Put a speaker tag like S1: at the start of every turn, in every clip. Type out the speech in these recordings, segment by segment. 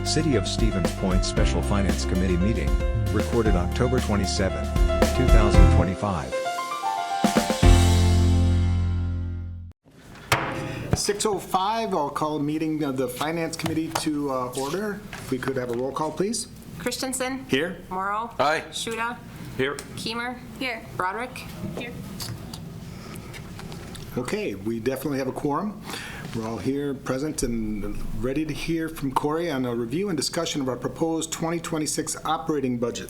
S1: City of Stevens Point Special Finance Committee meeting, recorded October 27, 2025.
S2: 6:05, I'll call a meeting of the Finance Committee to order. If we could have a roll call, please.
S3: Christensen.
S2: Here.
S3: Morrow.
S4: Aye.
S3: Shuda.
S4: Here.
S3: Keemer. Here. Broderick. Here.
S2: Okay, we definitely have a quorum. We're all here, present, and ready to hear from Corey on a review and discussion of our proposed 2026 operating budget.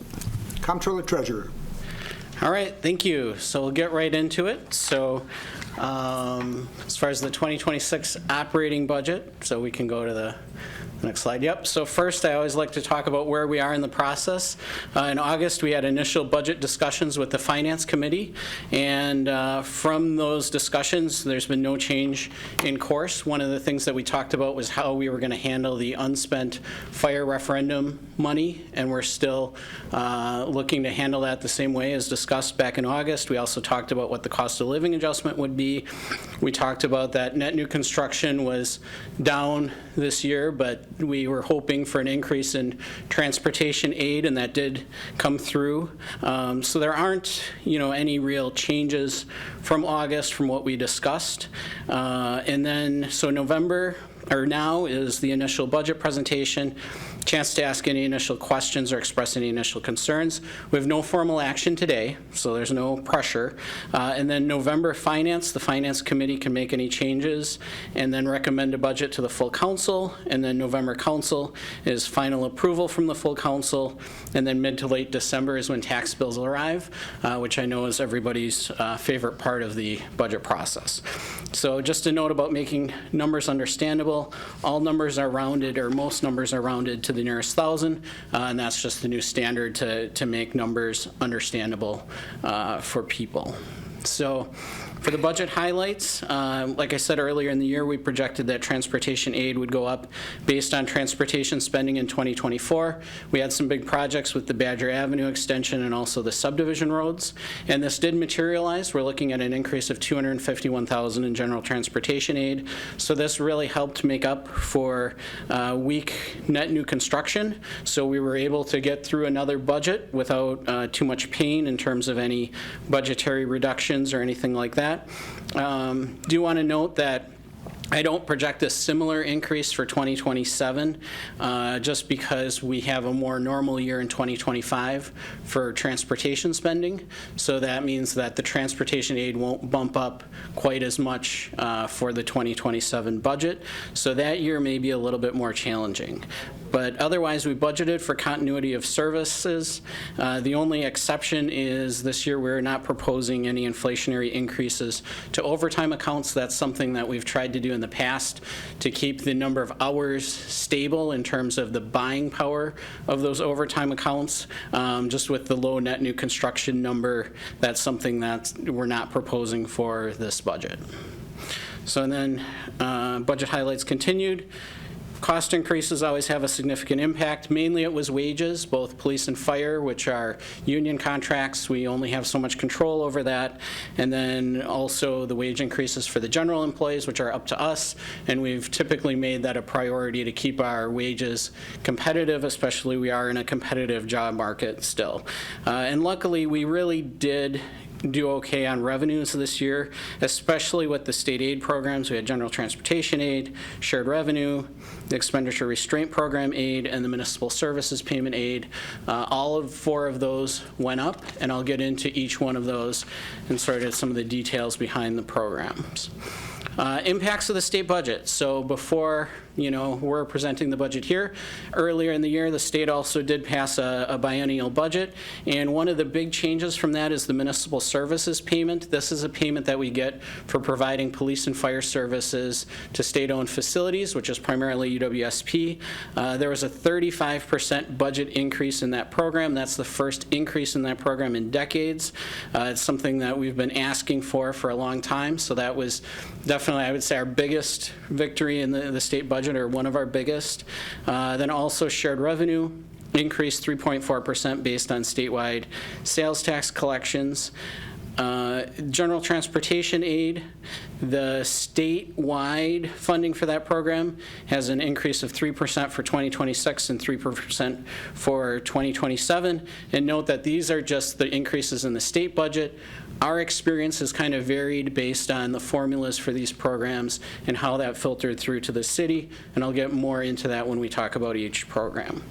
S2: Comptroller Treasurer.
S5: All right, thank you. So we'll get right into it. So as far as the 2026 operating budget, so we can go to the next slide. Yep. So first, I always like to talk about where we are in the process. In August, we had initial budget discussions with the Finance Committee, and from those discussions, there's been no change in course. One of the things that we talked about was how we were going to handle the unspent fire referendum money, and we're still looking to handle that the same way as discussed back in August. We also talked about what the cost of living adjustment would be. We talked about that net new construction was down this year, but we were hoping for an increase in transportation aid, and that did come through. So there aren't, any real changes from August from what we discussed. And then, so November, or now, is the initial budget presentation. Chance to ask any initial questions or express any initial concerns. We have no formal action today, so there's no pressure. And then November Finance, the Finance Committee can make any changes and then recommend a budget to the full council. And then November Council is final approval from the full council. And then mid to late December is when tax bills will arrive, which I know is everybody's favorite part of the budget process. So just a note about making numbers understandable. All numbers are rounded, or most numbers are rounded to the nearest thousand, and that's just the new standard to make numbers understandable for people. So for the budget highlights, like I said earlier in the year, we projected that transportation aid would go up based on transportation spending in 2024. We had some big projects with the Badger Avenue extension and also the subdivision roads, and this did materialize. We're looking at an increase of $251,000 in general transportation aid. So this really helped make up for weak net new construction. So we were able to get through another budget without too much pain in terms of any budgetary reductions or anything like that. Do want to note that I don't project a similar increase for 2027 just because we have a more normal year in 2025 for transportation spending. So that means that the transportation aid won't bump up quite as much for the 2027 budget. So that year may be a little bit more challenging. But otherwise, we budgeted for continuity of services. The only exception is this year we're not proposing any inflationary increases to overtime accounts. That's something that we've tried to do in the past to keep the number of hours stable in terms of the buying power of those overtime accounts. Just with the low net new construction number, that's something that we're not proposing for this budget. So and then budget highlights continued. Cost increases always have a significant impact. Mainly it was wages, both police and fire, which are union contracts. We only have so much control over that. And then also the wage increases for the general employees, which are up to us. And we've typically made that a priority to keep our wages competitive, especially we are in a competitive job market still. And luckily we really did do okay on revenues this year, especially with the state aid programs. We had general transportation aid, shared revenue, the expenditure restraint program aid, and the municipal services payment aid. All of four of those went up, and I'll get into each one of those and sort of some of the details behind the programs. Impacts of the state budget. So before we're presenting the budget here, earlier in the year the state also did pass a biennial budget, and one of the big changes from that is the municipal services payment. This is a payment that we get for providing police and fire services to state-owned facilities, which is primarily UWSP. There was a 35% budget increase in that program. That's the first increase in that program in decades. It's something that we've been asking for a long time, so that was definitely, I would say, our biggest victory in the state budget, or one of our biggest. Then also shared revenue increased 3.4% based on statewide sales tax collections. General transportation aid, the statewide funding for that program has an increase of 3% for 2026 and 3% for 2027. And note that these are just the increases in the state budget. Our experience has kind of varied based on the formulas for these programs and how that filtered through to the city, and I'll get more into that when we talk about each program.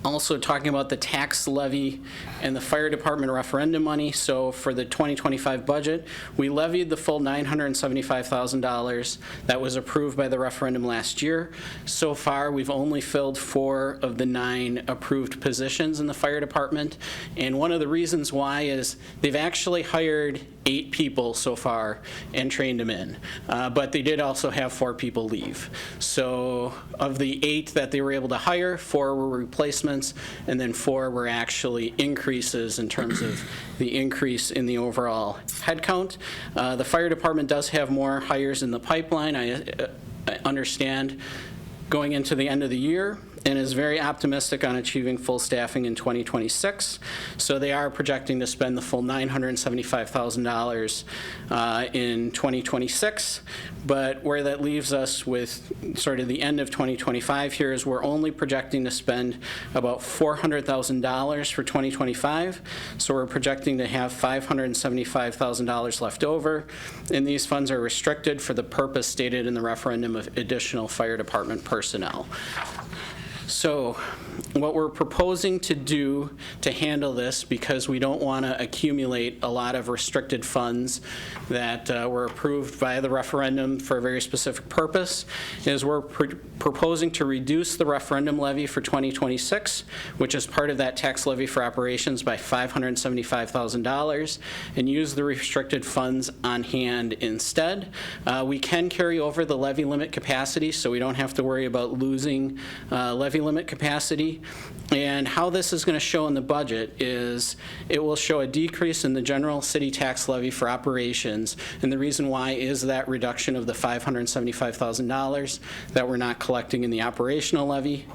S5: Also talking about the tax levy and the fire department referendum money. So for the 2025 budget, we levied the full $975,000 that was approved by the referendum last year. So far, we've only filled 4 of the 9 approved positions in the fire department. And one of the reasons why is they've actually hired 8 people so far and trained them in. But they did also have 4 people leave. So of the 8 that they were able to hire, 4 were replacements, and then 4 were actually increases in terms of the increase in the overall headcount. The fire department does have more hires in the pipeline, I understand, going into the end of the year, and is very optimistic on achieving full staffing in 2026. So they are projecting to spend the full $975,000 in 2026. But where that leaves us with sort of the end of 2025 here is we're only projecting to spend about $400,000 for 2025. So we're projecting to have $575,000 left over. And these funds are restricted for the purpose stated in the referendum of additional fire department personnel. So what we're proposing to do to handle this, because we don't want to accumulate a lot of restricted funds that were approved by the referendum for a very specific purpose, is we're proposing to reduce the referendum levy for 2026, which is part of that tax levy for operations, by $575,000, and use the restricted funds on hand instead. We can carry over the levy limit capacity, so we don't have to worry about losing levy limit capacity. And how this is going to show in the budget is it will show a decrease in the general city tax levy for operations, and the reason why is that reduction of the $575,000 that we're not collecting in the operational levy.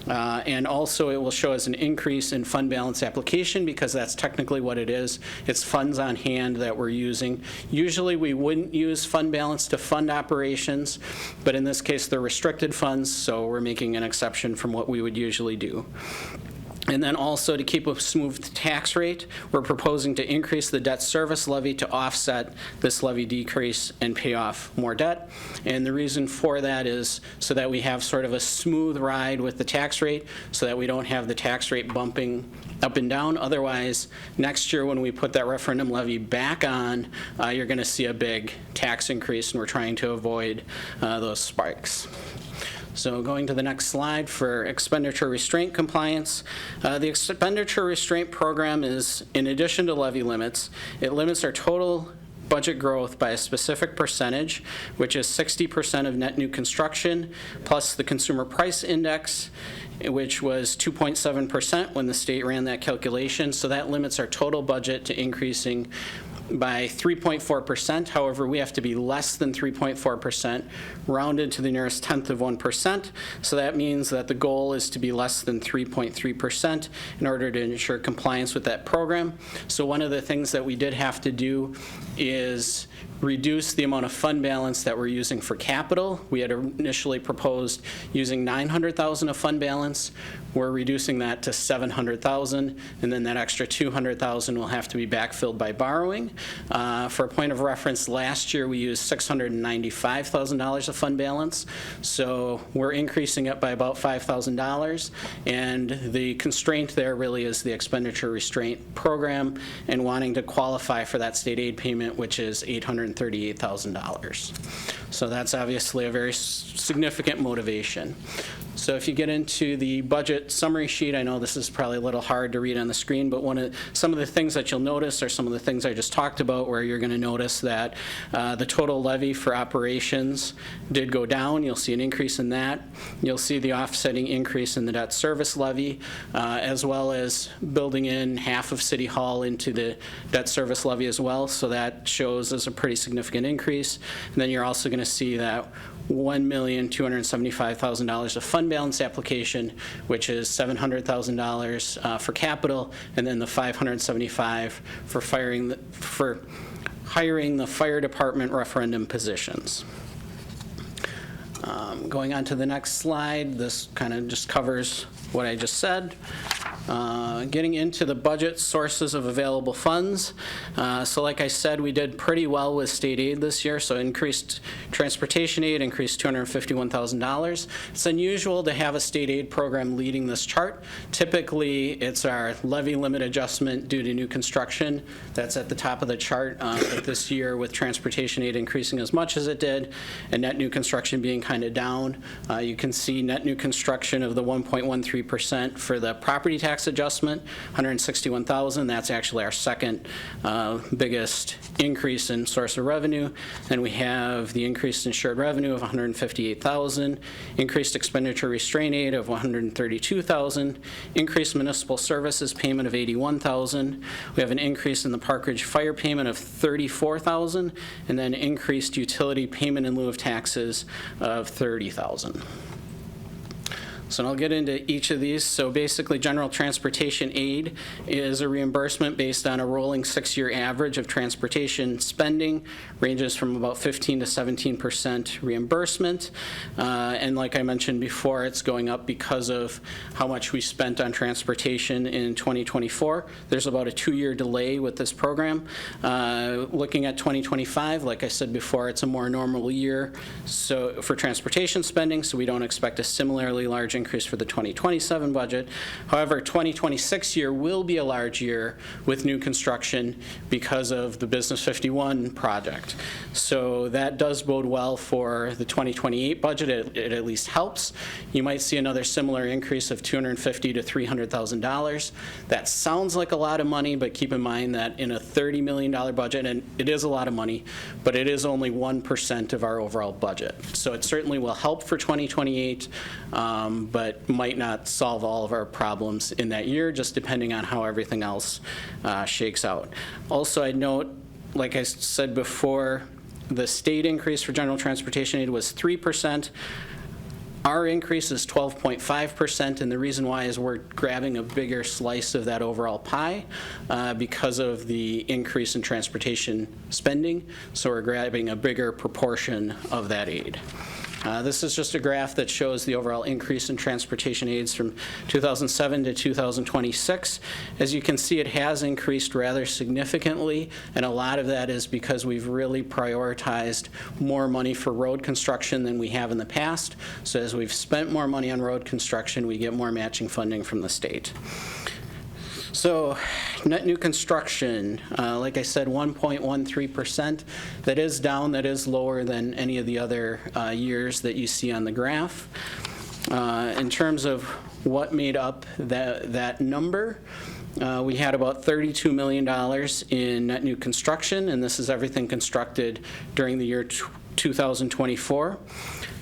S5: And also it will show as an increase in fund balance application, because that's technically what it is. It's funds on hand that we're using. Usually we wouldn't use fund balance to fund operations, but in this case they're restricted funds, so we're making an exception from what we would usually do. And then also, to keep a smooth tax rate, we're proposing to increase the debt service levy to offset this levy decrease and pay off more debt. And the reason for that is so that we have sort of a smooth ride with the tax rate, so that we don't have the tax rate bumping up and down. Otherwise, next year when we put that referendum levy back on, you're going to see a big tax increase, and we're trying to avoid those spikes. So going to the next slide for expenditure restraint compliance. The expenditure restraint program is, in addition to levy limits, it limits our total budget growth by a specific percentage, which is 60% of net new construction, plus the consumer price index, which was 2.7% when the state ran that calculation. So that limits our total budget to increasing by 3.4%. However, we have to be less than 3.4%, rounded to the nearest tenth of 1%. So that means that the goal is to be less than 3.3% in order to ensure compliance with that program. So one of the things that we did have to do is reduce the amount of fund balance that we're using for capital. We had initially proposed using $900,000 of fund balance. We're reducing that to $700,000, and then that extra $200,000 will have to be backfilled by borrowing. For a point of reference, last year we used $695,000 of fund balance, so we're increasing it by about $5,000, and the constraint there really is the expenditure restraint program and wanting to qualify for that state aid payment, which is $838,000. So that's obviously a very significant motivation. So if you get into the budget summary sheet, I know this is probably a little hard to read on the screen, but some of the things that you'll notice are some of the things I just talked about, where you're going to notice that the total levy for operations did go down. You'll see an increase in that. You'll see the offsetting increase in the debt service levy, as well as building in half of City Hall into the debt service levy as well. So that shows as a pretty significant increase. And then you're also going to see that $1,275,000 of fund fund balance application, which is $700,000 for capital, and then the $575 for hiring the fire department referendum positions. Going on to the next slide, this kind of just covers what I just said. Getting into the budget sources of available funds. So like I said, we did pretty well with state aid this year, so increased transportation aid, increased $251,000. It's unusual to have a state aid program leading this chart. Typically, it's our levy limit adjustment due to new construction that's at the top of the chart. But this year, with transportation aid increasing as much as it did, and net new construction being kind of down, you can see net new construction of the 1.13% for the property tax adjustment, $161,000. That's actually our second biggest increase in source of revenue. Then we have the increase in shared revenue of $158,000, increased expenditure restraint aid of $132,000, increased municipal services payment of $81,000. We have an increase in the Park Ridge fire payment of $34,000, and then increased utility payment in lieu of taxes of $30,000. So I'll get into each of these. So basically, general transportation aid is a reimbursement based on a rolling 6-year average of transportation spending, ranges from about 15 to 17% reimbursement. And like I mentioned before, it's going up because of how much we spent on transportation in 2024. There's about a 2-year delay with this program. Looking at 2025, like I said before, it's a more normal year so for transportation spending, so we don't expect a similarly large increase for the 2027 budget. However, 2026 year will be a large year with new construction because of the Business 51 project. So that does bode well for the 2028 budget. It at least helps. You might see another similar increase of $250,000 to $300,000. That sounds like a lot of money, but keep in mind that in a $30 million budget, and it is a lot of money, but it is only 1% of our overall budget. So it certainly will help for 2028, but might not solve all of our problems in that year, just depending on how everything else shakes out. Also, I'd note, like I said before, the state increase for general transportation aid was 3%. Our increase is 12.5%, and the reason why is we're grabbing a bigger slice of that overall pie because of the increase in transportation spending, so we're grabbing a bigger proportion of that aid. This is just a graph that shows the overall increase in transportation aids from 2007 to 2026. As you can see, it has increased rather significantly, and a lot of that is because we've really prioritized more money for road construction than we have in the past. So as we've spent more money on road construction, we get more matching funding from the state. So net new construction, like I said, 1.13%. That is down, that is lower than any of the other years that you see on the graph. In terms of what made up that number, we had about $32 million in net new construction, and this is everything constructed during the year 2024.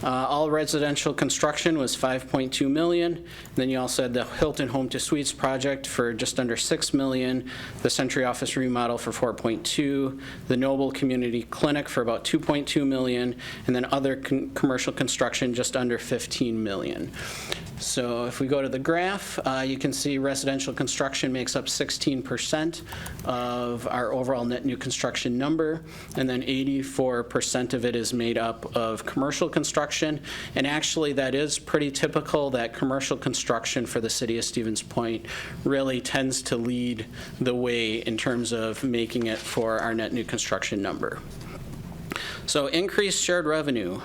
S5: All residential construction was $5.2 million. Then you also had the Hilton Home to Suites project for just under $6 million, the Century Office remodel for $4.2, the Noble Community Clinic for about $2.2 million, and then other commercial construction just under $15 million. So if we go to the graph, you can see residential construction makes up 16% of our overall net new construction number, and then 84% of it is made up of commercial construction. And actually, that is pretty typical that commercial construction for the city of Stevens Point really tends to lead the way in terms of making it for our net new construction number. So increased shared revenue.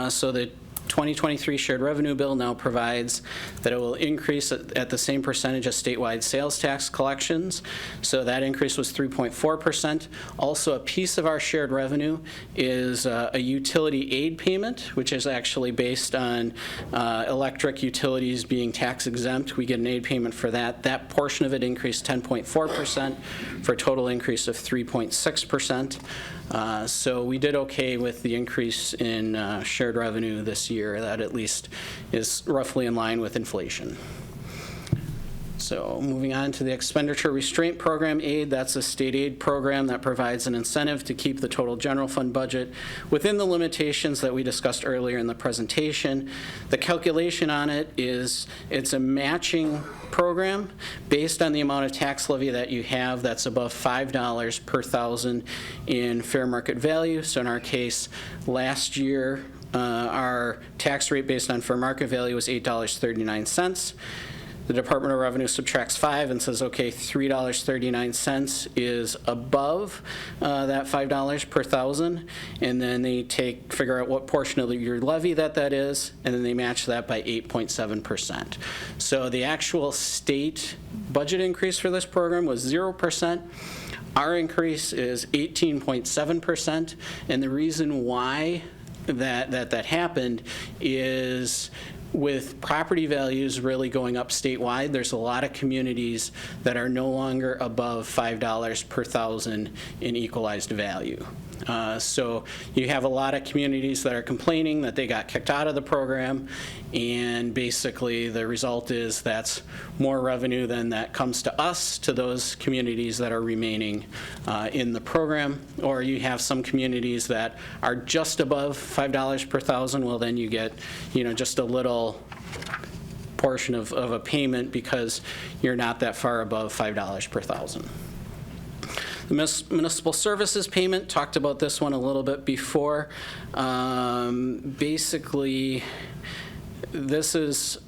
S5: So the 2023 shared revenue bill now provides that it will increase at the same percentage as statewide sales tax collections. So that increase was 3.4%. Also, a piece of our shared revenue is a utility aid payment, which is actually based on electric utilities being tax exempt. We get an aid payment for that. That portion of it increased 10.4% for a total increase of 3.6%. So we did okay with the increase in shared revenue this year. That at least is roughly in line with inflation. So moving on to the expenditure restraint program aid, that's a state aid program that provides an incentive to keep the total general fund budget within the limitations that we discussed earlier in the presentation. The calculation on it is it's a matching program based on the amount of tax levy that you have that's above $5 per thousand in fair market value. So in our case, last year, our tax rate based on fair market value was $8.39. The Department of Revenue subtracts 5 and says, okay, $3.39 is above that $5 per thousand, and then they figure out what portion of your levy that is, and then they match that by 8.7%. So the actual state budget increase for this program was 0%. Our increase is 18.7%, and the reason why that happened is with property values really going up statewide, there's a lot of communities that are no longer above $5 per thousand in equalized value. So you have a lot of communities that are complaining that they got kicked out of the program, and basically the result is that's more revenue than that comes to us, to those communities that are remaining in the program. Or you have some communities that are just above $5 per thousand, well then you get, just a little portion of a payment because you're not that far above $5 per thousand. The municipal services payment, talked about this one a little bit before. Basically, this has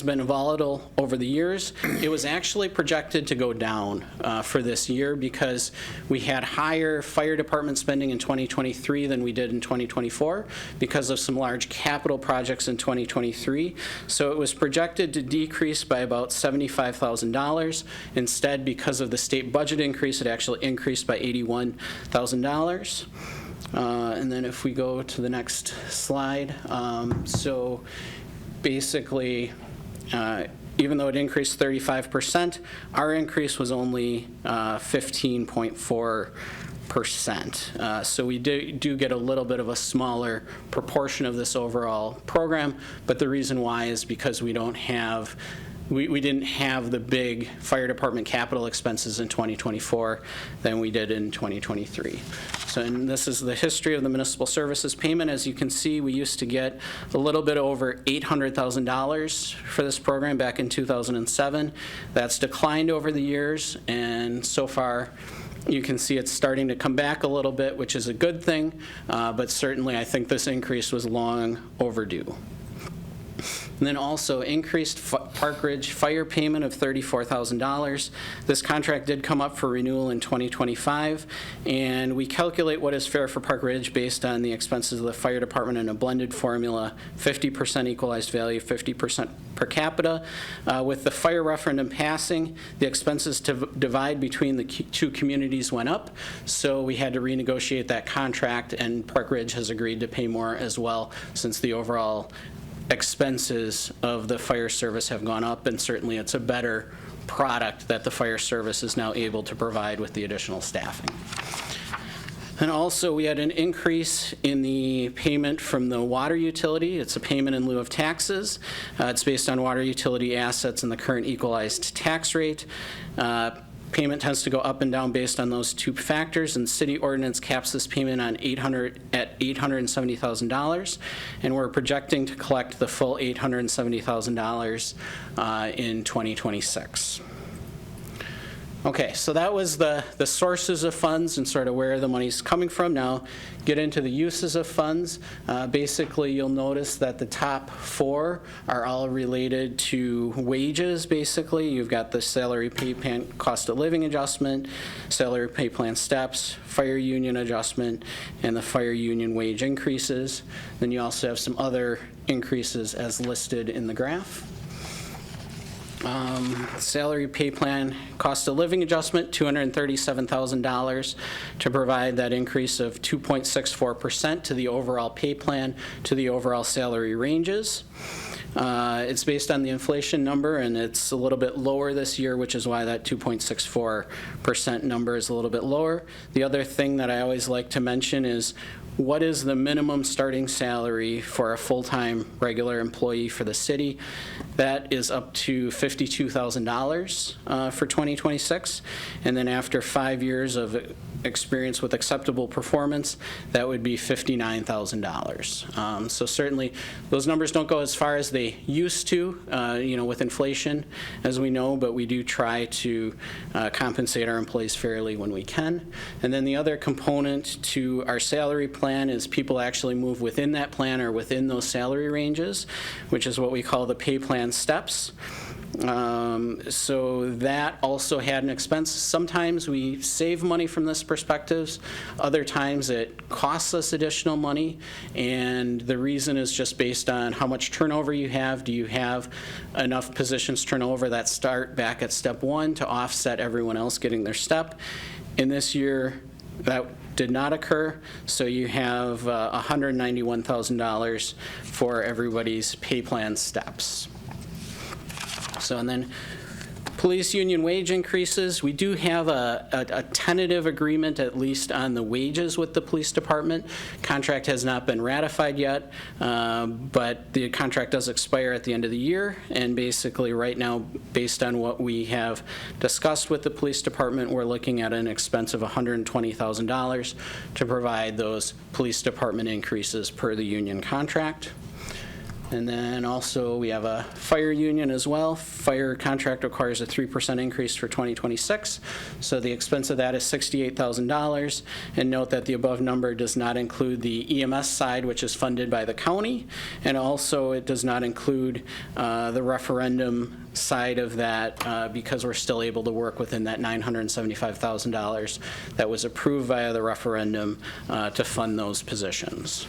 S5: been volatile over the years. It was actually projected to go down for this year because we had higher fire department spending in 2023 than we did in 2024 because of some large capital projects in 2023. So it was projected to decrease by about $75,000. Instead, because of the state budget increase, it actually increased by $81,000. And then if we go to the next slide, so basically, even though it increased 35%, our increase was only 15.4%. So we do get a little bit of a smaller proportion of this overall program, but the reason why is because we didn't have the big fire department capital expenses in 2024 than we did in 2023. So, and this is the history of the municipal services payment. As you can see, we used to get a little bit over $800,000 for this program back in 2007. That's declined over the years, and so far you can see it's starting to come back a little bit, which is a good thing, but certainly I think this increase was long overdue. And then also increased Park Ridge fire payment of $34,000. This contract did come up for renewal in 2025, and we calculate what is fair for Park Ridge based on the expenses of the fire department in a blended formula, 50% equalized value, 50% per capita. With the fire referendum passing, the expenses to divide between the two communities went up, so we had to renegotiate that contract, and Park Ridge has agreed to pay more as well since the overall expenses of the fire service have gone up, and certainly it's a better product that the fire service is now able to provide with the additional staffing. And also we had an increase in the payment from the water utility. It's a payment in lieu of taxes. It's based on water utility assets and the current equalized tax rate. Payment tends to go up and down based on those two factors, and city ordinance caps this payment on $870,000, and we're projecting to collect the full $870,000 in 2026. Okay, so that was the sources of funds and sort of where the money's coming from. Now, get into the uses of funds. Basically, you'll notice that the top four are all related to wages, basically. You've got the salary pay plan cost of living adjustment, salary pay plan steps, fire union adjustment, and the fire union wage increases. Then you also have some other increases as listed in the graph. Salary pay plan cost of living adjustment, $237,000 to provide that increase of 2.64% to the overall pay plan, to the overall salary ranges. It's based on the inflation number, and it's a little bit lower this year, which is why that 2.64% number is a little bit lower. The other thing that I always like to mention is what is the minimum starting salary for a full-time regular employee for the city. That is up to $52,000 for 2026. And then after 5 years of experience with acceptable performance, that would be $59,000. So certainly those numbers don't go as far as they used to, with inflation, as we know, but we do try to compensate our employees fairly when we can. And then the other component to our salary plan is people actually move within that plan or within those salary ranges, which is what we call the pay plan steps. So that also had an expense. Sometimes we save money from this perspective. Other times it costs us additional money, and the reason is just based on how much turnover you have. Do you have enough positions turnover that start back at step one to offset everyone else getting their step? In this year, that did not occur, so you have $191,000 for everybody's pay plan steps. So, and then police union wage increases. We do have a tentative agreement, at least on the wages with the police department. Contract has not been ratified yet, but the contract does expire at the end of the year. And basically right now, based on what we have discussed with the police department, we're looking at an expense of $120,000 to provide those police department increases per the union contract. And then also we have a fire union as well. Fire contract requires a 3% increase for 2026. So the expense of that is $68,000. And note that the above number does not include the EMS side, which is funded by the county. And also it does not include the referendum side of that because we're still able to work within that $975,000 that was approved via the referendum to fund those positions.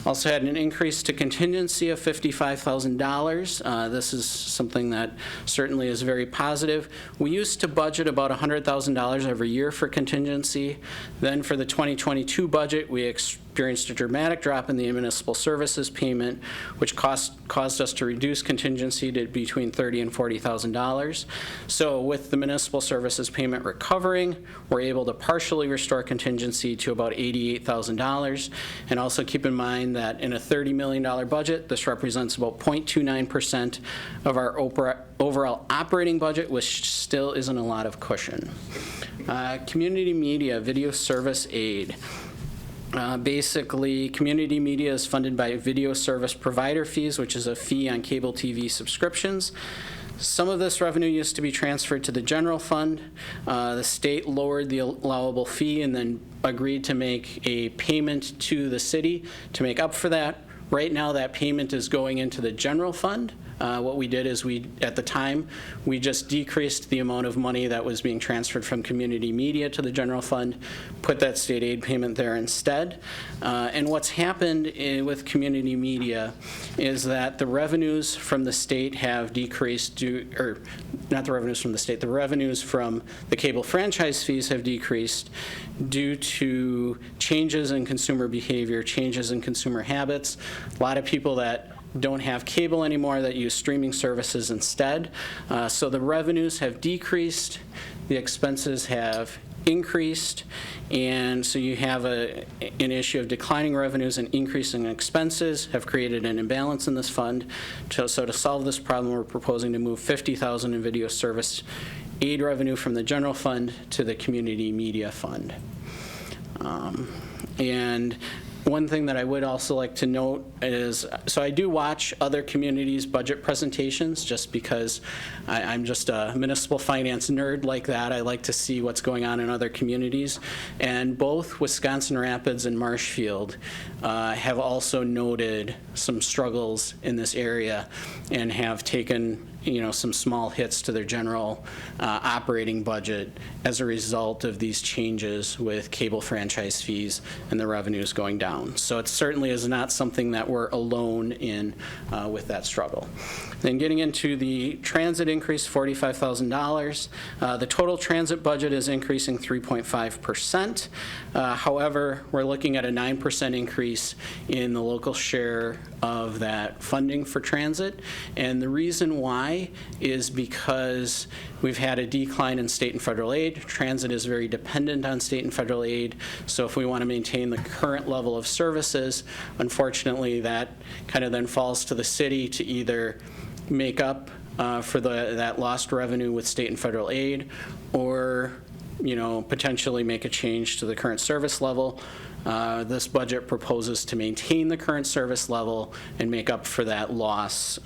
S5: Also had an increase to contingency of $55,000. This is something that certainly is very positive. We used to budget about $100,000 every year for contingency. Then for the 2022 budget, we experienced a dramatic drop in the municipal services payment, which caused us to reduce contingency to between $30,000 and $40,000. So with the municipal services payment recovering, we're able to partially restore contingency to about $88,000. And also keep in mind that in a $30 million budget, this represents about 0.29% of our overall operating budget, which still isn't a lot of cushion. Community media, video service aid. Basically, community media is funded by video service provider fees, which is a fee on cable TV subscriptions. Some of this revenue used to be transferred to the general fund. The state lowered the allowable fee and then agreed to make a payment to the city to make up for that. Right now, that payment is going into the general fund. What we did is at the time, we just decreased the amount of money that was being transferred from community media to the general fund, put that state aid payment there instead. And what's happened with community media is that the revenues from the state have decreased, not the revenues from the state, the revenues from the cable franchise fees have decreased due to changes in consumer behavior, changes in consumer habits. A lot of people that don't have cable anymore that use streaming services instead. So the revenues have decreased, the expenses have increased, and so you have an issue of declining revenues and increasing expenses have created an imbalance in this fund. So to solve this problem, we're proposing to move $50,000 in video service aid revenue from the general fund to the community media fund. And one thing that I would also like to note is, so I do watch other communities' budget presentations just because I'm just a municipal finance nerd like that. I like to see what's going on in other communities. And both Wisconsin Rapids and Marshfield have also noted some struggles in this area and have taken some small hits to their general operating budget as a result of these changes with cable franchise fees and the revenues going down. So it certainly is not something that we're alone in with that struggle. Then getting into the transit increase, $45,000. The total transit budget is increasing 3.5%. However, we're looking at a 9% increase in the local share of that funding for transit. And the reason why why is because we've had a decline in state and federal aid. Transit is very dependent on state and federal aid, so if we want to maintain the current level of services, unfortunately, that kind of then falls to the city to either make up for that lost revenue with state and federal aid, or potentially make a change to the current service level. This budget proposes to maintain the current service level and make up for that loss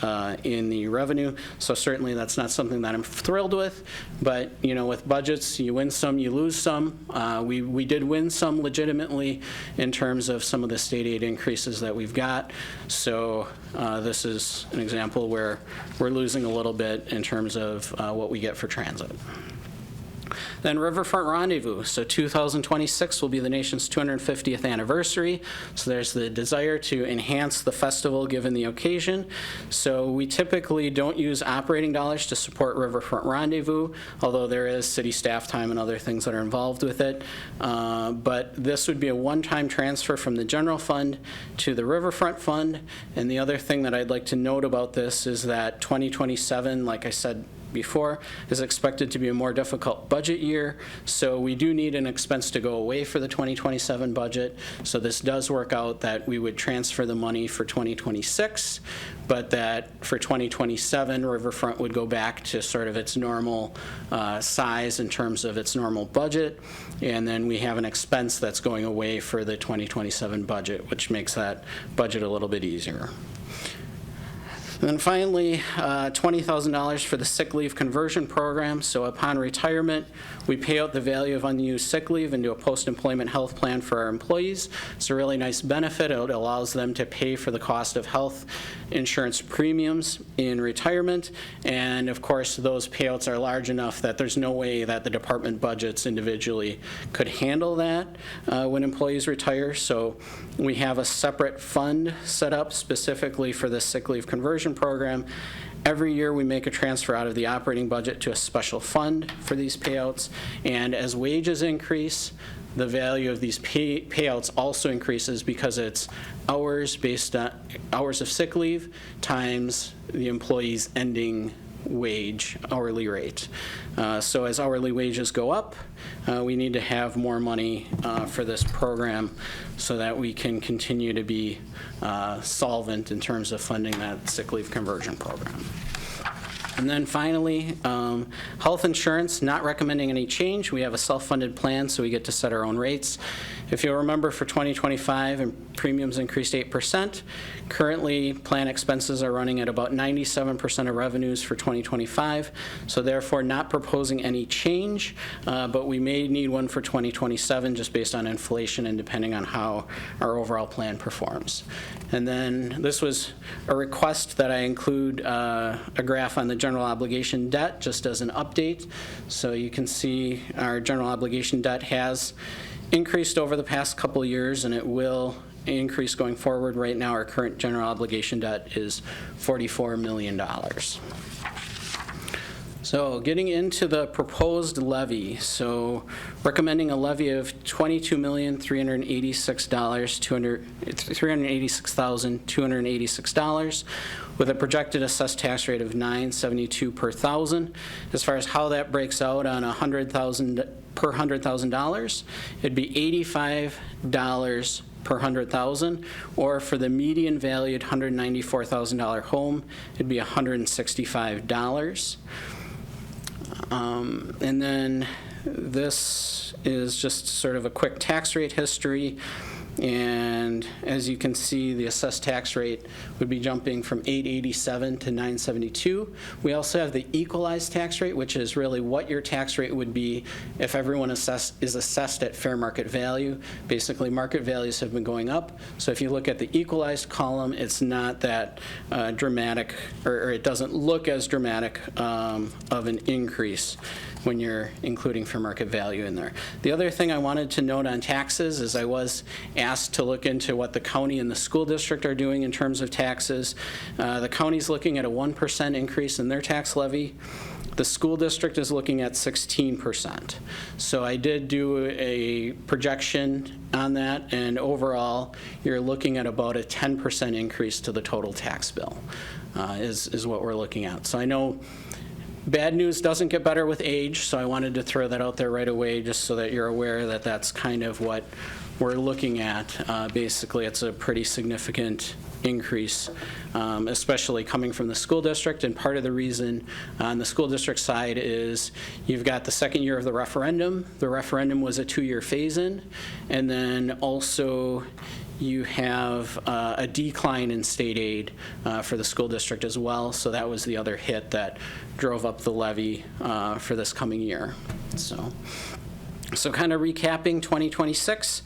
S5: in the revenue. So certainly that's not something that I'm thrilled with, but with budgets, you win some, you lose some. We did win some legitimately in terms of some of the state aid increases that we've got. So this is an example where we're losing a little bit in terms of what we get for transit. Then Riverfront Rendezvous. So 2026 will be the nation's 250th anniversary. So there's the desire to enhance the festival given the occasion. So we typically don't use operating dollars to support Riverfront Rendezvous, although there is city staff time and other things that are involved with it. But this would be a one-time transfer from the general fund to the Riverfront Fund. And the other thing that I'd like to note about this is that 2027, like I said before, is expected to be a more difficult budget year, so we do need an expense to go away for the 2027 budget. So this does work out that we would transfer the money for 2026, but that for 2027, Riverfront would go back to sort of its normal size in terms of its normal budget, and then we have an expense that's going away for the 2027 budget, which makes that budget a little bit easier. And then finally, $20,000 for the sick leave conversion program. So upon retirement, we pay out the value of unused sick leave into a post-employment health plan for our employees. It's a really nice benefit. It allows them to pay for the cost of health insurance premiums in retirement. And of course, those payouts are large enough that there's no way that the department budgets individually could handle that when employees retire. So we have a separate fund set up specifically for the sick leave conversion program. Every year we make a transfer out of the operating budget to a special fund for these payouts, and as wages increase, the value of these payouts also increases because it's hours based on hours of sick leave times the employee's ending wage hourly rate. So as hourly wages go up, we need to have more money for this program so that we can continue to be solvent in terms of funding that sick leave conversion program. And then finally, health insurance, not recommending any change. We have a self-funded plan, so we get to set our own rates. If you'll remember, for 2025, premiums increased 8%. Currently, plan expenses are running at about 97% of revenues for 2025, so therefore not proposing any change, but we may need one for 2027 just based on inflation and depending on how our overall plan performs. And then this was a request that I include a graph on the general obligation debt just as an update. So you can see our general obligation debt has increased over the past couple of years, and it will increase going forward. Right now, our current general obligation debt is $44 million. So getting into the proposed levy, so recommending a levy of $22,386,286 with a projected assessed tax rate of $972 per thousand. As far as how that breaks out on $100,000 per $100,000, it'd be $85 per 100,000, or for the median valued $194,000 home, it'd be $165. And then this is just sort of a quick tax rate history. And as you can see, the assessed tax rate would be jumping from $887 to $972. We also have the equalized tax rate, which is really what your tax rate would be if everyone is assessed at fair market value. Basically, market values have been going up. So if you look at the equalized column, it's not that dramatic, or it doesn't look as dramatic of an increase when you're including fair market value in there. The other thing I wanted to note on taxes is I was asked to look into what the county and the school district are doing in terms of taxes. The county's looking at a 1% increase in their tax levy. The school district is looking at 16%. So I did do a projection on that, and overall, you're looking at about a 10% increase to the total tax bill, is what we're looking at. So I know bad news doesn't get better with age, so I wanted to throw that out there right away just so that you're aware that that's kind of what we're looking at. Basically, it's a pretty significant increase, especially coming from the school district. And part of the reason on the school district side is you've got the second year of the referendum. The referendum was a 2-year phase-in. And then also you have a decline in state aid for the school district as well. So that was the other hit that drove up the levy for this coming year. So kind of recapping 2026.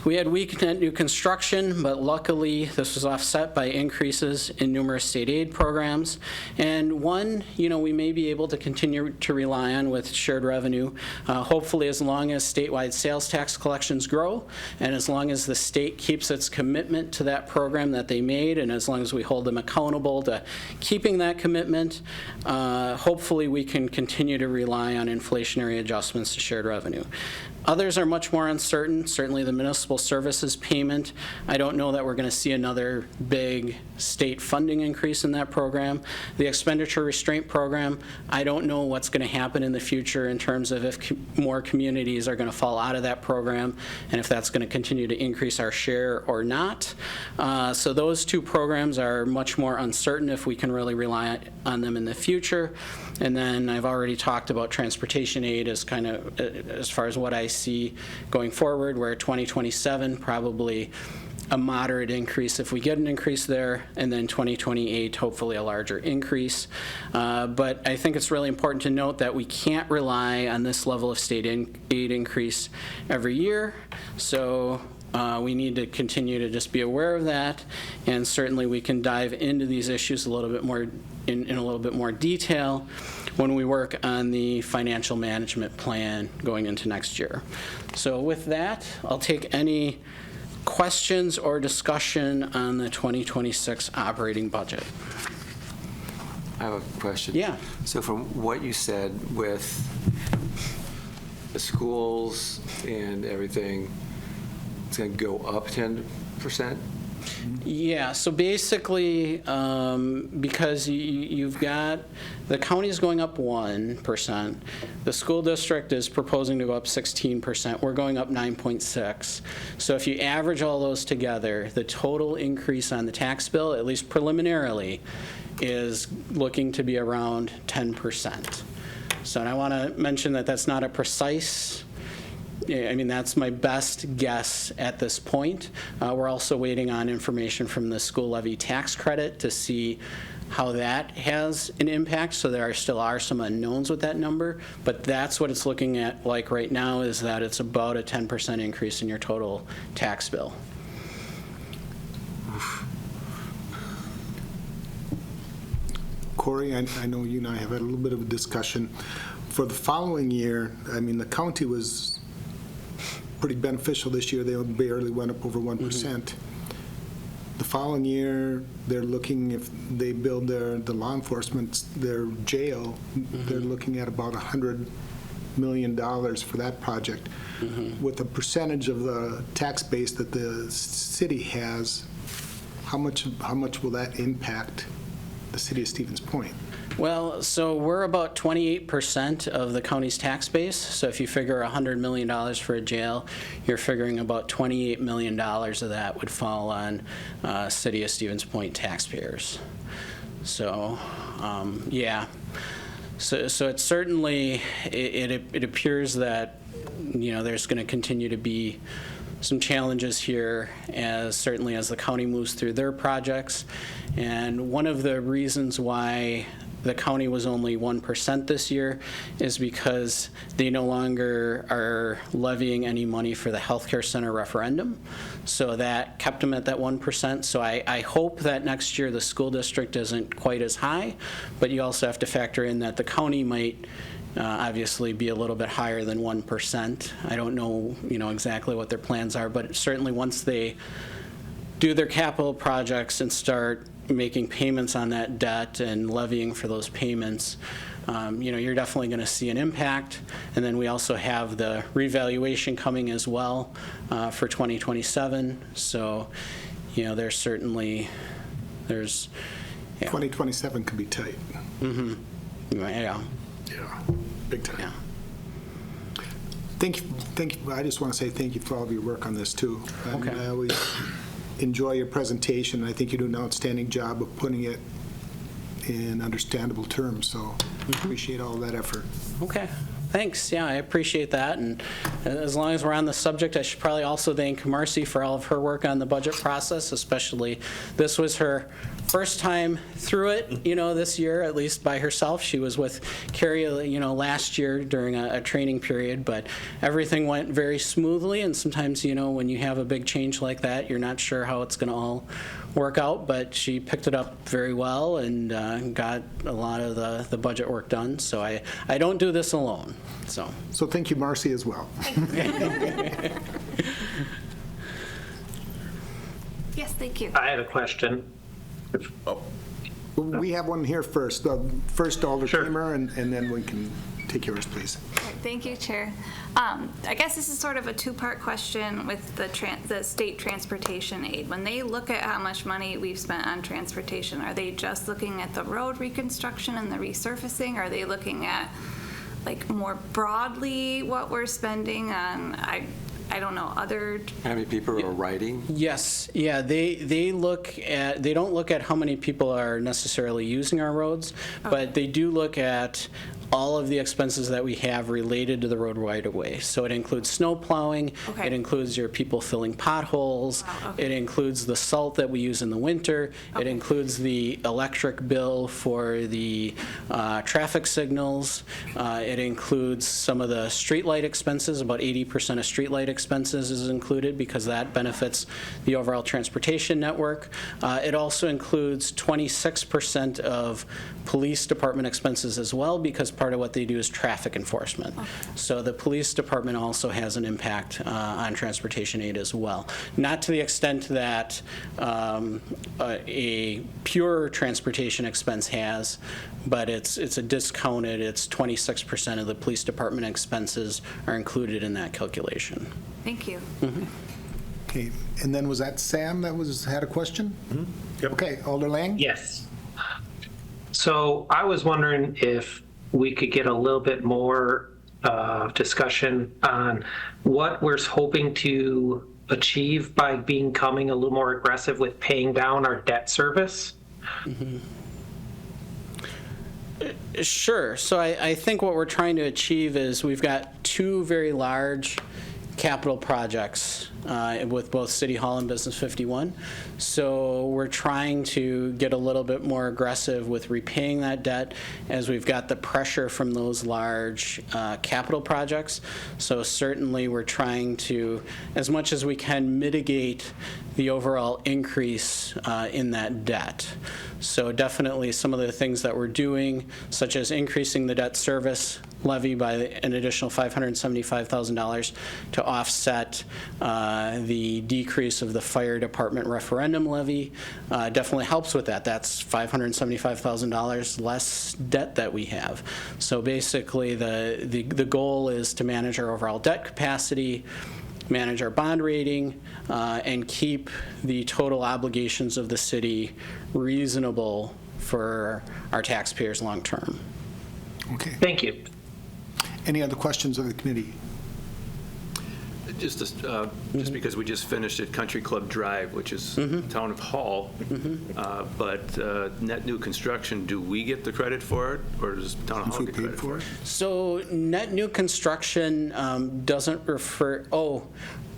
S5: We had weak net new construction, but luckily this was offset by increases in numerous state aid programs. And one, we may be able to continue to rely on with shared revenue, hopefully as long as statewide sales tax collections grow, and as long as the state keeps its commitment to that program that they made, and as long as we hold them accountable to keeping that commitment, hopefully we can continue to rely on inflationary adjustments to shared revenue. Others are much more uncertain. Certainly the municipal services payment, I don't know that we're going to see another big state funding increase in that program. The expenditure restraint program, I don't know what's going to happen in the future in terms of if more communities are going to fall out of that program and if that's going to continue to increase our share or not. So those two programs are much more uncertain if we can really rely on them in the future. And then I've already talked about transportation aid as kind of as far as what I see going forward, where 2027 probably a moderate increase if we get an increase there, and then 2028 hopefully a larger increase. But I think it's really important to note that we can't rely on this level of state aid increase every year. So we need to continue to just be aware of that, and certainly we can dive into these issues a little bit more in a little bit more detail when we work on the financial management plan going into next year. So with that, I'll take any questions or discussion on the 2026 operating budget.
S4: I have a question.
S5: Yeah.
S4: So from what you said with the schools and everything, it's going to go up 10%?
S5: Yeah, so basically, because you've got, the county's going up 1%, the school district is proposing to go up 16%, we're going up 9.6. So if you average all those together, the total increase on the tax bill, at least preliminarily, is looking to be around 10%. So and I want to mention that that's not a precise, I mean, that's my best guess at this point. We're also waiting on information from the school levy tax credit to see how that has an impact. So there still are some unknowns with that number, but that's what it's looking at like right now, is that it's about a 10% increase in your total tax bill.
S2: Corey, I know you and I have had a little bit of a discussion. For the following year, I mean, the county was pretty beneficial this year. They barely went up over 1%. The following year, they're looking, if they build the law enforcement, their jail, they're looking at about $100 million for that project. With a percentage of the tax base that the city has, how much will that impact the city of Stevens Point?
S5: Well, so we're about 28% of the county's tax base. So if you figure $100 million for a jail, you're figuring about $28 million of that would fall on city of Stevens Point taxpayers. So, yeah. So it's certainly, it appears that, there's going to continue to be some challenges here, certainly as the county moves through their projects. And one of the reasons why the county was only 1% this year is because they no longer are levying any money for the healthcare center referendum. So that kept them at that 1%. So I hope that next year the school district isn't quite as high, but you also have to factor in that the county might obviously be a little bit higher than 1%. I don't know, exactly what their plans are, but certainly once they do their capital projects and start making payments on that debt and levying for those payments, you're definitely going to see an impact. And then we also have the revaluation coming as well for 2027. So, there's certainly, yeah.
S2: 2027 could be tight.
S5: Yeah.
S2: Yeah, big time.
S5: Yeah.
S2: Thank you. I just want to say thank you for all of your work on this, too. And
S5: Okay.
S2: I always enjoy your presentation. I think you do an outstanding job of putting it in understandable terms, so appreciate all that effort.
S5: Okay, thanks. Yeah, I appreciate that. And as long as we're on the subject, I should probably also thank Marcy for all of her work on the budget process, especially this was her first time through it, this year, at least by herself. She was with Carrie, last year during a training period, but everything went very smoothly. And sometimes, when you have a big change like that, you're not sure how it's going to all work out, but she picked it up very well and got a lot of the budget work done. So I don't do this alone. So
S2: thank you, Marcy, as well.
S3: Yes, thank you.
S6: I have a question.
S2: We have one here first. First, Alder
S6: Sure.
S2: Kramer, and then we can take yours, please.
S3: Thank you, Chair. I guess this is sort of a two-part question with the state transportation aid. When they look at how much money we've spent on transportation, are they just looking at the road reconstruction and the resurfacing? Are they looking at, more broadly what we're spending on, I don't know, other...
S4: How many people are riding?
S5: yes, yeah, they don't look at how many people are necessarily using our roads, but they do look at all of the expenses that we have related to the road right-of-way. So it includes snow plowing,
S3: Okay.
S5: it includes your people filling potholes,
S3: Wow, okay.
S5: it includes the salt that we use in the winter, it includes the electric bill for the traffic signals, it includes some of the streetlight expenses. About 80% of streetlight expenses is included because that benefits the overall transportation network. It also includes 26% of police department expenses as well, because part of what they do is traffic enforcement. So the police department also has an impact on transportation aid as well. Not to the extent that a pure transportation expense has, but it's a discounted, it's 26% of the police department expenses are included in that calculation.
S3: Thank you.
S2: Okay, and then was that Sam that had a question?
S7: Yep.
S2: Okay, Alder Lang?
S6: Yes. So I was wondering if we could get a little bit more discussion on what we're hoping to achieve by becoming a little more aggressive with paying down our debt service.
S5: Sure. So I think what we're trying to achieve is we've got two very large capital projects with both City Hall and Business 51. So we're trying to get a little bit more aggressive with repaying that debt as we've got the pressure from those large capital projects. So certainly we're trying to, as much as we can, mitigate the overall increase in that debt. So definitely some of the things that we're doing, such as increasing the debt service levy by an additional $575,000 to offset the decrease of the fire department referendum levy, definitely helps with that. That's $575,000 less debt that we have. So basically the goal is to manage our overall debt capacity, manage our bond rating, and keep the total obligations of the city reasonable for our taxpayers long term.
S2: Okay.
S6: Thank you.
S2: Any other questions of the committee?
S7: Just because we just finished at Country Club Drive, which is town of Hall, but net new construction, do we get the credit for it, or does town of Hall get credit for it?
S5: So net new construction doesn't refer,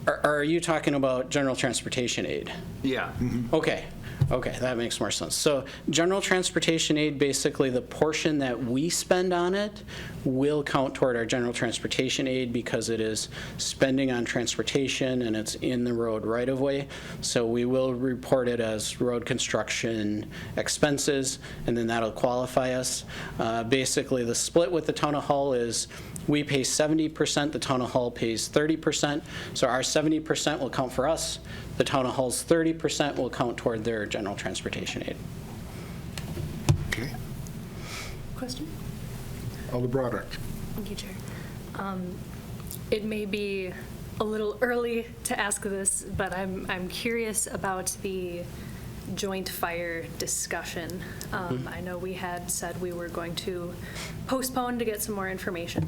S5: are you talking about general transportation aid?
S7: Yeah.
S5: Okay. Okay, that makes more sense. So general transportation aid, basically the portion that we spend on it will count toward our general transportation aid because it is spending on transportation and it's in the road right-of-way. So we will report it as road construction expenses, and then that'll qualify us. Basically, the split with the town of Hull is we pay 70%, the town of Hull pays 30%. So our 70% will count for us. The town of Hull's 30% will count toward their general transportation aid.
S2: Okay.
S8: Question?
S2: Alder Broderick.
S8: Thank you, Chair. It may be a little early to ask this, but I'm curious about the joint fire discussion. I know we had said we were going to postpone to get some more information.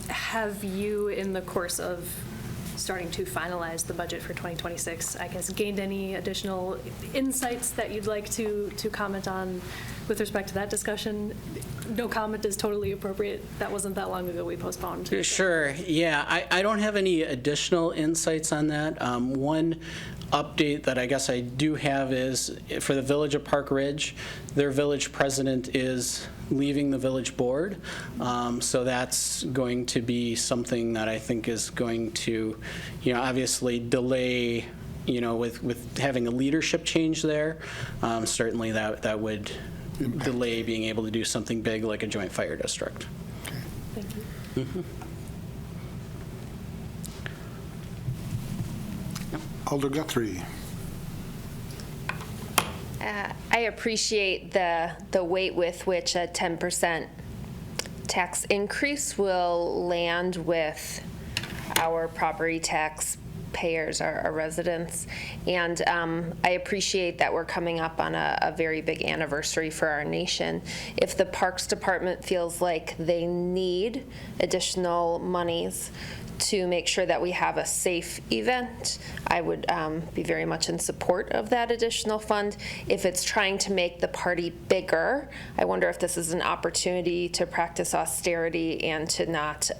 S8: Have you, in the course of starting to finalize the budget for 2026, I guess, gained any additional insights that you'd like to comment on with respect to that discussion? No comment is totally appropriate. That wasn't that long ago we postponed.
S5: Sure, yeah. I don't have any additional insights on that. One update that I guess I do have is for the Village of Park Ridge, their village president is leaving the village board. So that's going to be something that I think is going to, obviously delay, with having a leadership change there. Certainly that would delay being able to do something big like a joint fire district.
S8: Thank you.
S2: Alder Guthrie.
S9: I appreciate the weight with which a 10% tax increase will land with our property tax payers, our residents. And I appreciate that we're coming up on a very big anniversary for our nation. If the Parks Department feels like they need additional monies to make sure that we have a safe event, I would be very much in support of that additional fund. If it's trying to make the party bigger, I wonder if this is an opportunity to practice austerity and to not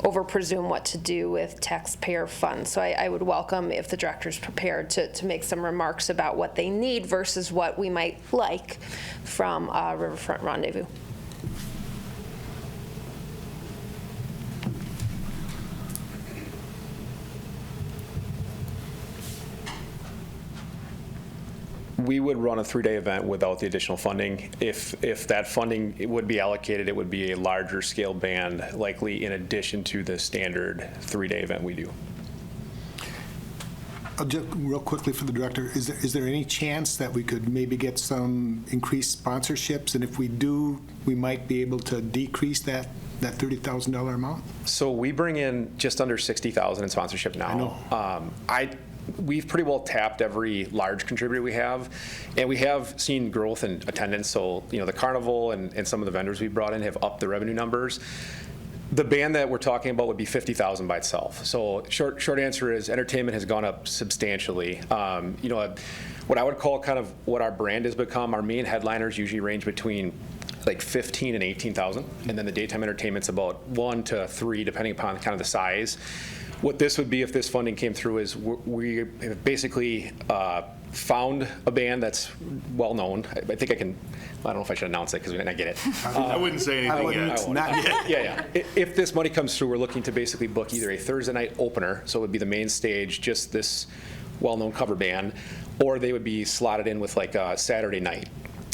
S9: over-presume what to do with taxpayer funds. So I would welcome if the director's prepared to make some remarks about what they need versus what we might like from Riverfront Rendezvous.
S10: We would run a 3-day event without the additional funding. If that funding would be allocated, it would be a larger scale band, likely in addition to the standard 3-day event we do.
S2: Just real quickly for the director, is there any chance that we could maybe get some increased sponsorships? And if we do, we might be able to decrease that $30,000 amount?
S10: So we bring in just under $60,000 in sponsorship now.
S2: I know.
S10: We've pretty well tapped every large contributor we have, and we have seen growth in attendance. So, the carnival and some of the vendors we brought in have upped the revenue numbers. The band that we're talking about would be $50,000 by itself. So short answer is entertainment has gone up substantially. What I would call kind of what our brand has become, our main headliners usually range between like 15 and 18,000, and then the daytime entertainment's about 1 to 3, depending upon kind of the size. What this would be if this funding came through is we have basically found a band that's well known. I think I don't know if I should announce it because we might not get it.
S11: I wouldn't say anything yet.
S2: Not yet.
S10: Yeah. If this money comes through, we're looking to basically book either a Thursday night opener, so it would be the main stage, just this well-known cover band, or they would be slotted in with like a Saturday night,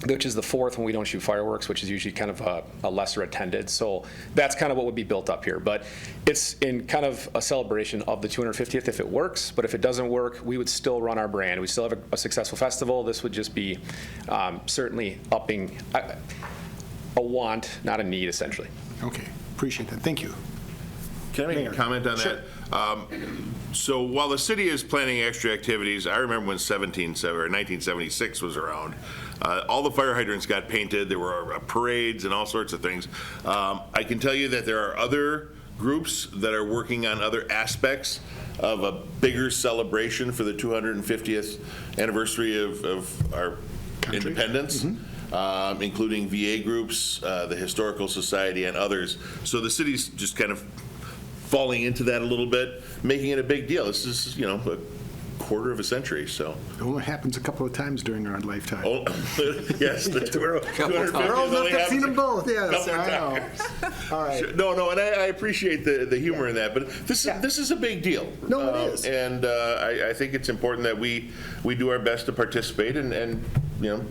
S10: which is the 4th when we don't shoot fireworks, which is usually kind of a lesser attended. So that's kind of what would be built up here. But it's in kind of a celebration of the 250th if it works. But if it doesn't work, we would still run our brand. We still have a successful festival. This would just be certainly upping a want, not a need, essentially.
S2: Okay, appreciate that. Thank you.
S11: Can I make
S2: Mayor.
S11: a comment on
S2: Sure.
S11: that? So while the city is planning extra activities, I remember when 1976 was around. All the fire hydrants got painted. There were parades and all sorts of things. I can tell you that there are other groups that are working on other aspects of a bigger celebration for the 250th anniversary of our independence. Including VA groups, the Historical Society, and others. So the city's just kind of falling into that a little bit, making it a big deal. This is, quarter of a century, so.
S2: It only happens a couple of times during our lifetime.
S11: Oh, yes, the 250
S2: We're old enough
S11: only
S2: to have seen
S11: happens
S2: them both, yes,
S11: couple of
S2: I know.
S11: times.
S2: All right.
S11: No, and I appreciate the humor in that, but this is a big deal.
S2: No, it is.
S11: And I think it's important that we do our best to participate and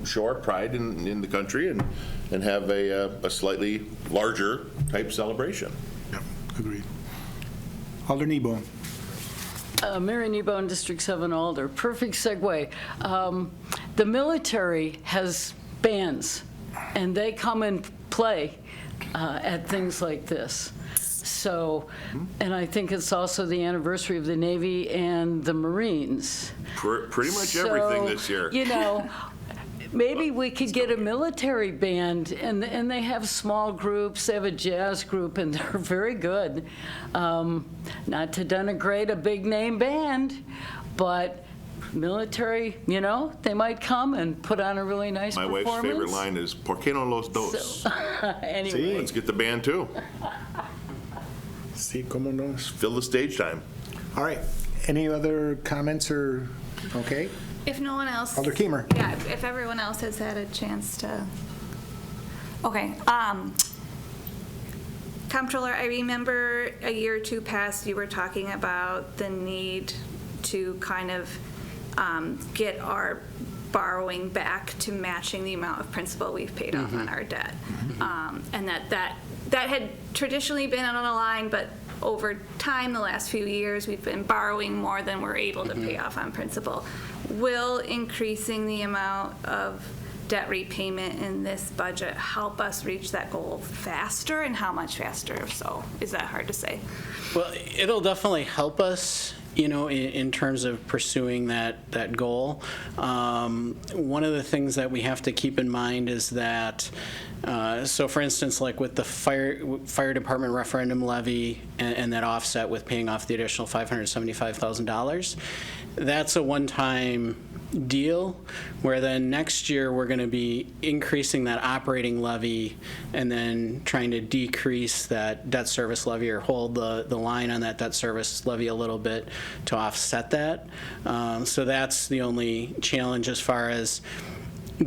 S11: show our pride in the country and have a slightly larger type celebration.
S2: Yep, agreed. Alder Nebo.
S12: Mary Kneebone, District 7 Alder. Perfect segue. The military has bands, and they come and play at things like this. So, and I think it's also the anniversary of the Navy and the Marines.
S11: Pretty much everything this year.
S12: Maybe we could get a military band, and they have small groups, they have a jazz group, and they're very good. Not to denigrate a big name band, but military, they might come and put on a really nice
S11: My
S12: performance.
S11: wife's favorite line is, "Por qué no los dos?"
S12: Anyway.
S11: Let's get the band too.
S2: Sí, cómo no.
S11: Fill the stage time.
S2: All right. Any other comments or, okay?
S3: If no one else.
S2: Alder Keemer.
S3: Yeah, if everyone else has had a chance to. Okay. Comptroller, I remember a year or two past, you were talking about the need to kind of get our borrowing back to matching the amount of principal we've paid off on our debt. And that had traditionally been on a line, but over time, the last few years, we've been borrowing more than we're able to pay off on principal. Will increasing the amount of debt repayment in this budget help us reach that goal faster, and how much faster? So is that hard to say?
S5: Well, it'll definitely help us, in terms of pursuing that goal. One of the things that we have to keep in mind is that, so for instance, like with the fire department referendum levy and that offset with paying off the additional $575,000, that's a one-time deal, where then next year we're going to be increasing that operating levy and then trying to decrease that debt service levy or hold the line on that debt service levy a little bit to offset that. So that's the only challenge as far as,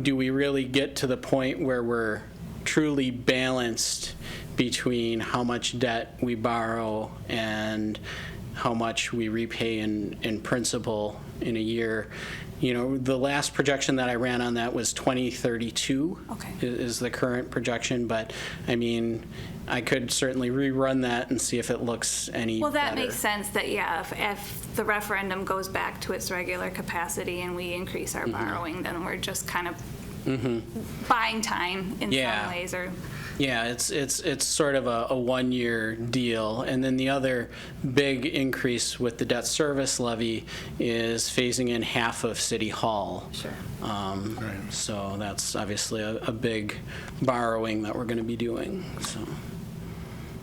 S5: do we really get to the point where we're truly balanced between how much debt we borrow and how much we repay in principal in a year. The last projection that I ran on that was 2032 is the current projection, but I mean, I could certainly rerun that and see if it looks any better.
S3: Well, that makes sense that, if the referendum goes back to its regular capacity and we increase our borrowing, then we're just kind of buying time in some ways, or.
S5: Yeah, it's sort of a one-year deal. And then the other big increase with the debt service levy is phasing in half of City Hall.
S3: Sure.
S5: So that's obviously a big borrowing that we're going to be doing. So.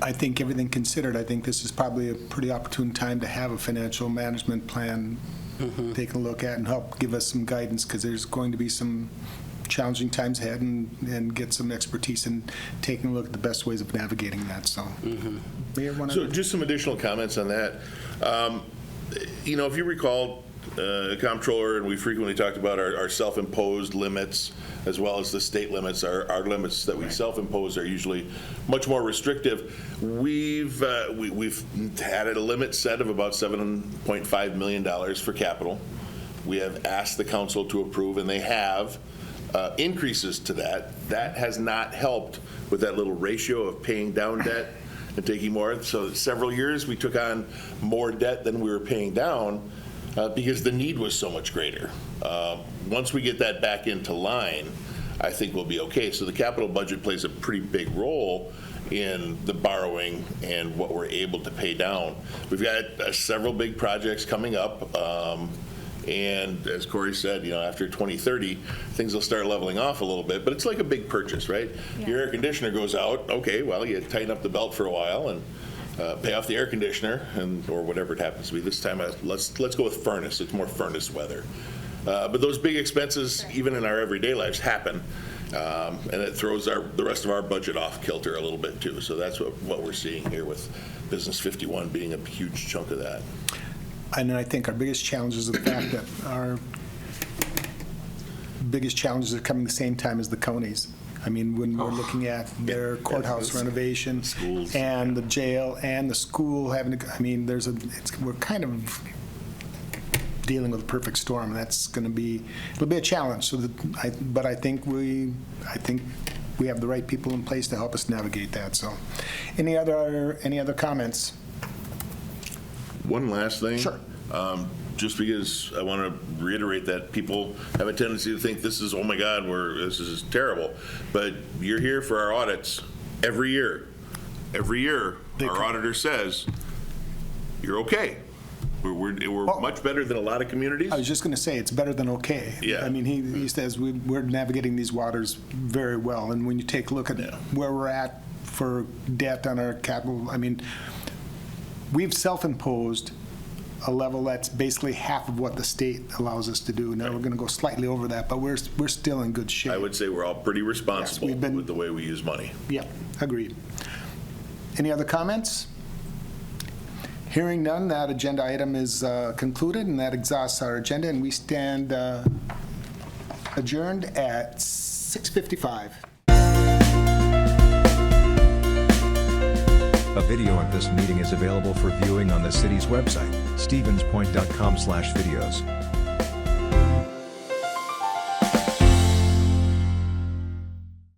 S2: I think everything considered, I think this is probably a pretty opportune time to have a financial management plan take a look at and help give us some guidance, because there's going to be some challenging times ahead, and get some expertise in taking a look at the best ways of navigating that. So, Mayor,
S11: So just some additional comments on that. If you recall, Comptroller, and we frequently talked about our self-imposed limits as well as the state limits. Our limits that we self-impose are usually much more restrictive. We've had a limit set of about $7.5 million for capital. We have asked the council to approve, and they have. Increases to that. That has not helped with that little ratio of paying down debt and taking more. So several years we took on more debt than we were paying down because the need was so much greater. Once we get that back into line, I think we'll be okay. So the capital budget plays a pretty big role in the borrowing and what we're able to pay down. We've got several big projects coming up. And as Corey said, after 2030, things will start leveling off a little bit. But it's like a big purchase, right?
S3: Yeah.
S11: Your air conditioner goes out. Okay, well, you tighten up the belt for a while and pay off the air conditioner, or whatever it happens to be. This time, let's go with furnace. It's more furnace weather. But those big expenses, even in our everyday lives, happen. And it throws the rest of our budget off kilter a little bit, too. So that's what we're seeing here with Business 51 being a huge chunk of that.
S2: And I think our biggest challenge is the fact that our biggest challenges are coming the same time as the counties. I mean, when we're looking at their courthouse renovation
S11: Schools.
S2: and the jail and the school having to, I mean, we're kind of dealing with a perfect storm. That's going to be, it'll be a challenge. So but I think we have the right people in place to help us navigate that. So, any other comments?
S11: One last thing.
S2: Sure.
S11: Just because I want to reiterate that people have a tendency to think this is, oh my God, this is terrible. But you're here for our audits every year. Every year, our auditor says, you're okay. We're much better than a lot of communities.
S2: I was just going to say, it's better than okay.
S11: Yeah.
S2: I mean, he says we're navigating these waters very well. And when you take a look at where we're at for debt on our capital, I mean, we've self-imposed a level that's basically half of what the state allows us to do. Now we're going to go slightly over that, but we're still in good shape.
S11: I would say we're all pretty responsible with the way we use money.
S2: Yep, agreed. Any other comments? Hearing none, that agenda item is concluded, and that exhausts our agenda, and we stand adjourned at 6:55.
S1: A video of this meeting is available for viewing on the city's website, stevenspoint.com/videos.